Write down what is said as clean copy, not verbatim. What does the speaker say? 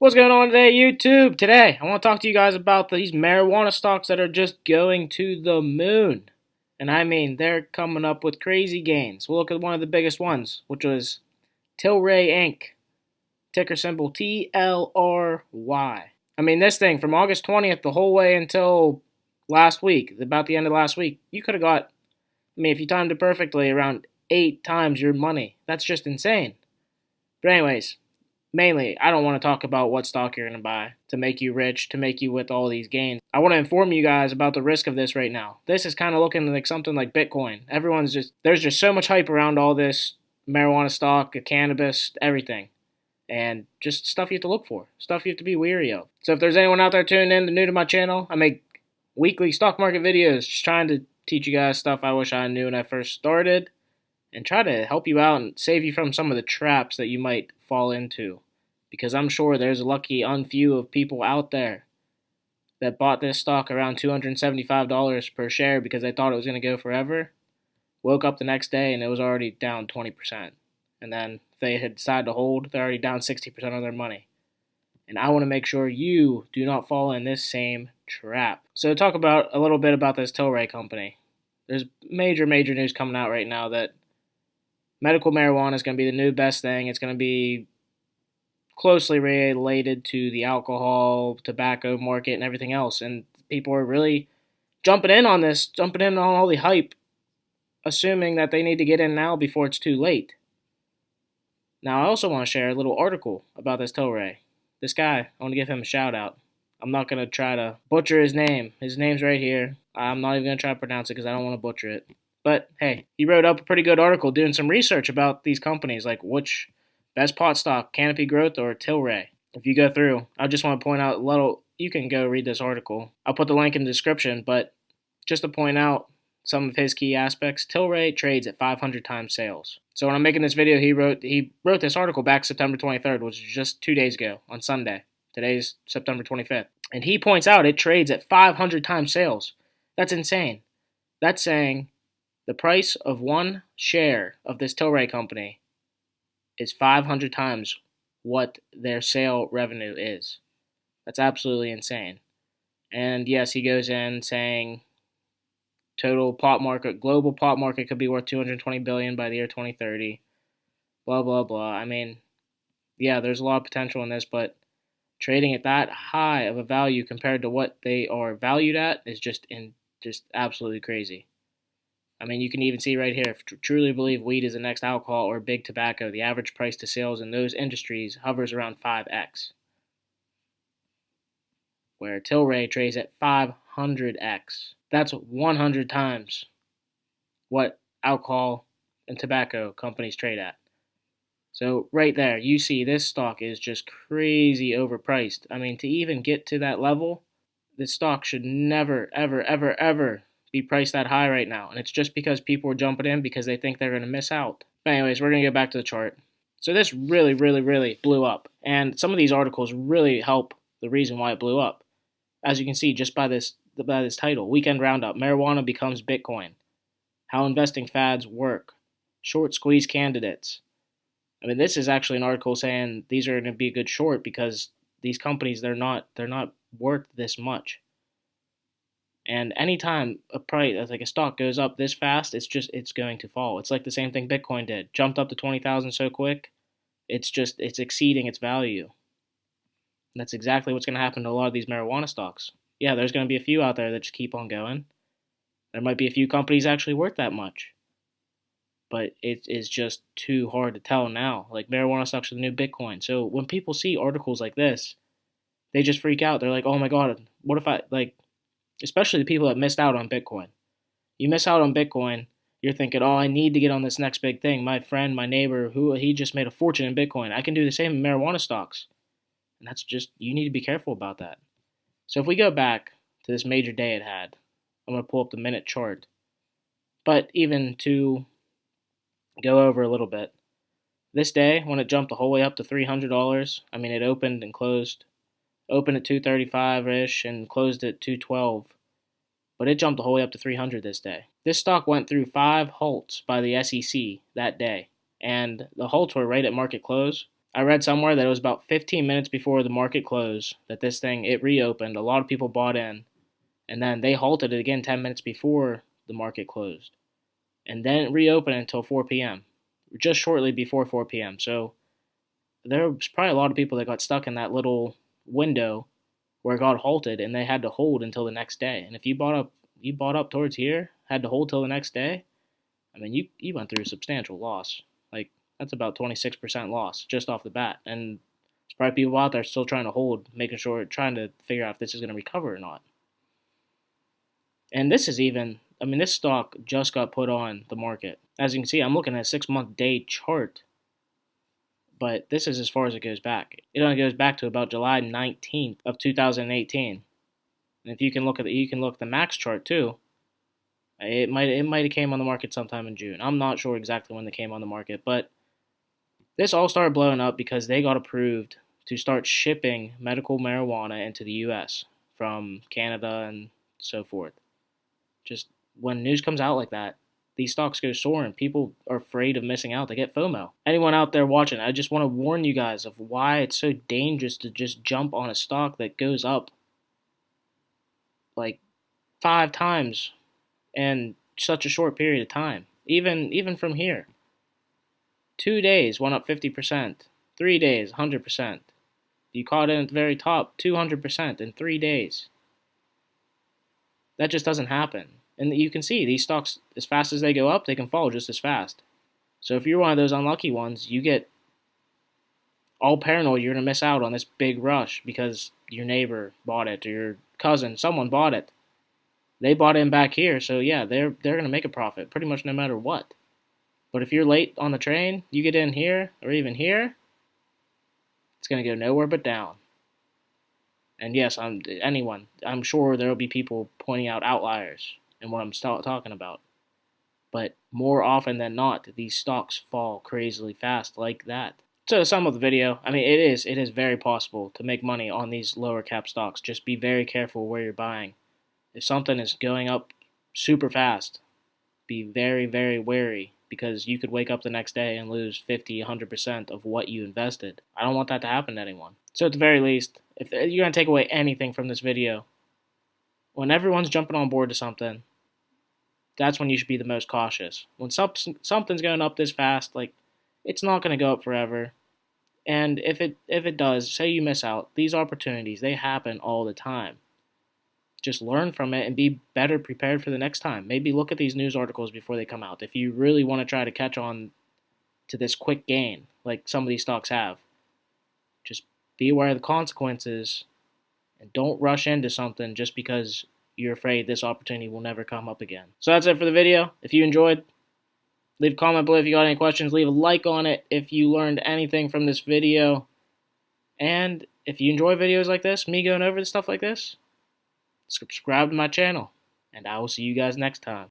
What's going on today, YouTube? Today, I want to talk to you guys about these marijuana stocks that are just going to the moon. And I mean, they're coming up with crazy gains. We'll look at one of the biggest ones, which was Tilray Inc., ticker symbol TLRY. I mean, this thing from August 20th the whole way until last week, about the end of last week, you could have got, if you timed it perfectly, around 8 times your money. That's just insane. But anyways, mainly, I don't want to talk about what stock you're going to buy to make you rich, to make you with all these gains. I want to inform you guys about the risk of this right now. This is kind of looking like something like Bitcoin. There's just so much hype around all this marijuana stock, cannabis, everything. And just stuff you have to look for, stuff you have to be weary of. So if there's anyone out there tuning in, new to my channel, I make weekly stock market videos just trying to teach you guys stuff I wish I knew when I first started, and try to help you out and save you from some of the traps that you might fall into. Because I'm sure there's a lucky unfew of people out there that bought this stock around $275 per share because they thought it was going to go forever, woke up the next day and it was already down 20%. And then if they had decided to hold, they're already down 60% of their money. And I want to make sure you do not fall in this same trap. So to talk about a little bit about this Tilray company, there's major news coming out right now that medical marijuana is going to be the new best thing. It's going to be closely related to the alcohol, tobacco market, and everything else. And people are really jumping in on this, jumping in on all the hype, assuming that they need to get in now before it's too late. Now, I also want to share a little article about this Tilray. This guy, I want to give him a shout out. I'm not going to try to butcher his name. His name's right here. I'm not even going to try to pronounce it because I don't want to butcher it. But hey, he wrote up a pretty good article doing some research about these companies, like which best pot stock, Canopy Growth or Tilray. If you go through, I just want to point out you can go read this article. I'll put the link in the description, but just to point out some of his key aspects, Tilray trades at 500 times sales. So when I'm making this video, he wrote this article back September 23rd, which is just 2 days ago on Sunday. Today's September 25th. And he points out it trades at 500 times sales. That's insane. That's saying the price of one share of this Tilray company is 500 times what their sale revenue is. That's absolutely insane. And yes, he goes in saying global pot market could be worth $220 billion by the year 2030. Blah blah blah. I mean, yeah, there's a lot of potential in this, but trading at that high of a value compared to what they are valued at is just absolutely crazy. I mean, you can even see right here, if you truly believe weed is the next alcohol or big tobacco, the average price to sales in those industries hovers around 5x, where Tilray trades at 500x. That's 100 times what alcohol and tobacco companies trade at. So right there, you see this stock is just crazy overpriced. I mean, to even get to that level, this stock should never, ever be priced that high right now. And it's just because people are jumping in because they think they're going to miss out. But anyways, we're going to get back to the chart. So this really blew up. And some of these articles really help the reason why it blew up. As you can see just by this title, Weekend Roundup, Marijuana Becomes Bitcoin, How Investing Fads Work, Short Squeeze Candidates. I mean, this is actually an article saying these are going to be a good short because these companies, they're not worth this much. And anytime a price, like a stock goes up this fast, it's going to fall. It's like the same thing Bitcoin did. Jumped up to 20,000 so quick, it's exceeding its value. And that's exactly what's going to happen to a lot of these marijuana stocks. Yeah, there's going to be a few out there that just keep on going. There might be a few companies actually worth that much. But it is just too hard to tell now. Like, marijuana stocks are the new Bitcoin. So when people see articles like this, they just freak out. They're like, oh my God, what if especially the people that missed out on Bitcoin. You miss out on Bitcoin, you're thinking, oh, I need to get on this next big thing. My friend, my neighbor, he just made a fortune in Bitcoin. I can do the same in marijuana stocks. And that's you need to be careful about that. So if we go back to this major day it had, I'm going to pull up the minute chart. But even to go over a little bit, this day, when it jumped the whole way up to $300, I mean, it opened and closed. Opened at 235-ish and closed at 212. But it jumped the whole way up to 300 this day. This stock went through 5 halts by the SEC that day. And the halts were right at market close. I read somewhere that it was about 15 minutes before the market closed that this thing it reopened. A lot of people bought in, and then they halted it again 10 minutes before the market closed, and then it reopened until 4 p.m. just shortly before 4 p.m. So there was probably a lot of people that got stuck in that little window where it got halted, and they had to hold until the next day. And if you bought up towards here, had to hold till the next day. I mean, you went through a substantial loss. Like that's about 26% loss just off the bat, and there's probably people out there still trying to hold, making sure, trying to figure out if this is going to recover or not. And this is even, I mean, this stock just got put on the market. As you can see, I'm looking at a 6-month day chart, but this is as far as it goes back. It only goes back to about July 19th of 2018. And if you can look at you can look at the max chart too. It might have came on the market sometime in June. I'm not sure exactly when they came on the market, but this all started blowing up because they got approved to start shipping medical marijuana into the U.S. from Canada and so forth. Just when news comes out like that, these stocks go soaring. People are afraid of missing out. They get FOMO. Anyone out there watching, I just want to warn you guys of why it's so dangerous to just jump on a stock that goes up like 5 times in such a short period of time. Even from here. 2 days went up 50%. 3 days, 100%. You caught it at the very top, 200% in 3 days. That just doesn't happen. And you can see these stocks, as fast as they go up, they can fall just as fast. So if you're one of those unlucky ones, you get all paranoid you're going to miss out on this big rush because your neighbor bought it or your cousin, someone bought it. They bought in back here, so yeah, they're going to make a profit pretty much no matter what. But if you're late on the train, you get in here or even here, it's going to go nowhere but down. And yes, I'm sure there will be people pointing out outliers in what I'm talking about. But more often than not, these stocks fall crazily fast like that. So to sum up the video, I mean, it is very possible to make money on these lower cap stocks. Just be very careful where you're buying. If something is going up super fast, be very, very wary because you could wake up the next day and lose 50, 100% of what you invested. I don't want that to happen to anyone. So at the very least, if you're going to take away anything from this video, when everyone's jumping on board to something, that's when you should be the most cautious. When something's going up this fast, like, it's not going to go up forever. And if it does, say you miss out, these opportunities, they happen all the time. Just learn from it and be better prepared for the next time. Maybe look at these news articles before they come out. If you really want to try to catch on to this quick gain, like some of these stocks have, just be aware of the consequences and don't rush into something just because you're afraid this opportunity will never come up again. So that's it for the video. If you enjoyed, leave a comment below if you got any questions. Leave a like on it if you learned anything from this video. And if you enjoy videos like this, me going over stuff like this, subscribe to my channel, and I will see you guys next time.